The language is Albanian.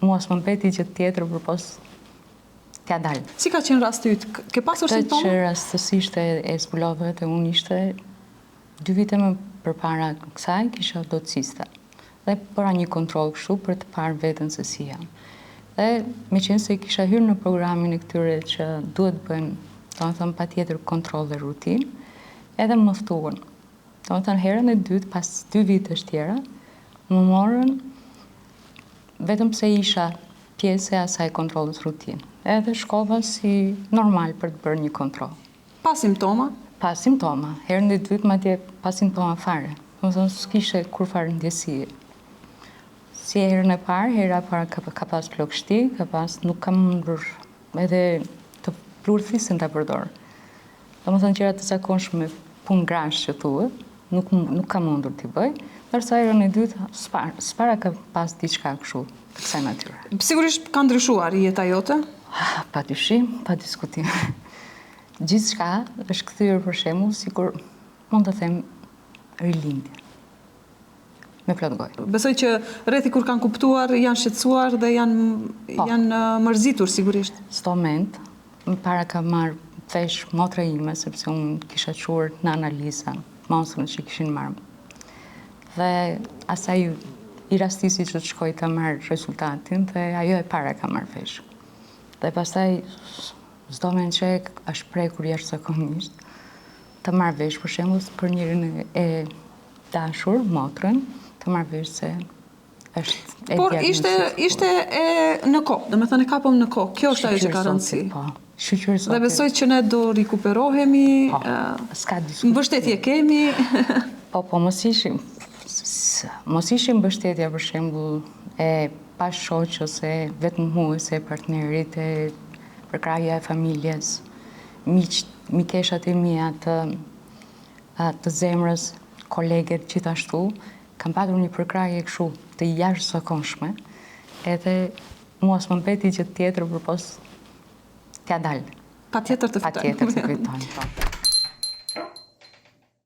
mua s'më mbeti gjë tjetër përpos t'ja dalë. Si ka qenë rasti yt? Ke pasur simptome? Që rastësisht e zbulova dhe unë ishte 2 vite më përpara kësaj kisha do cista. Dhe bëra një kontroll kështu për të parë veten se si jam. Dhe me qenë se kisha hyrë në programin e këtyre që duhet bëjmë, domethënë patjetër kontroll dhe rutinë, edhe më ftuan. Domethënë herën e dytë pas 2 vitesh tjera, më morën vetëm pse isha pjesë e asaj kontrollit rutinë. Edhe shkova si normal për të bërë një kontroll. Pa simptoma? Pa simptoma. Herën e dytë madje pa simptoma fare. Domethënë s'kishe kur fare ndjesie. Si herën e parë, hera para ka pas plagështi, ka pas nuk kam mundur edhe të plurthisën ta përdor. Domethënë gjëra të zakonshme, punë grash që thuhet, nuk kam mundur t'i bëj, ndërsa herën e dytë s'para ka pas diçka kështu të kësaj natyre. Sigurisht ka ndryshuar jeta jote? Pa dyshim, pa diskutim. Gjithçka është kthyer për shembull sikur mund të them rilindje. Me plot gojë. Besoj që rrethi kur kanë kuptuar janë shqetësuar dhe janë mërzitur sigurisht. S'to moment, para ka marrë vesh motra ime, sepse unë kisha quar në analiza monstrën që kishin marrë. Dhe asaj i rastisi që të shkoj të marrë rezultatin dhe ajo e para ka marrë vesh. Dhe pastaj s'do me në që është prekur jashtëzakonisht të marrë vesh, për shembull për njërin e dashur, motrën, të marrë vesh se është e Por ishte e në kohë, do me thënë e kapëm në kohë, kjo është ajo që ka rëndësi. Dhe besoj që ne do rikuperohemi, mbështetje kemi. Po, mos ishim mbështetja për shembull e pa shoq ose vetëm huese partnerit, e përkrahja e familjes, mikeshat e mia të zemrës, koleget gjithashtu, kam patur një përkrahje kështu të jashtëzakonshme, edhe mua s'më mbeti gjë tjetër përpos t'ja dalë. Patjetër të fitojmë. Patjetër të fitojmë.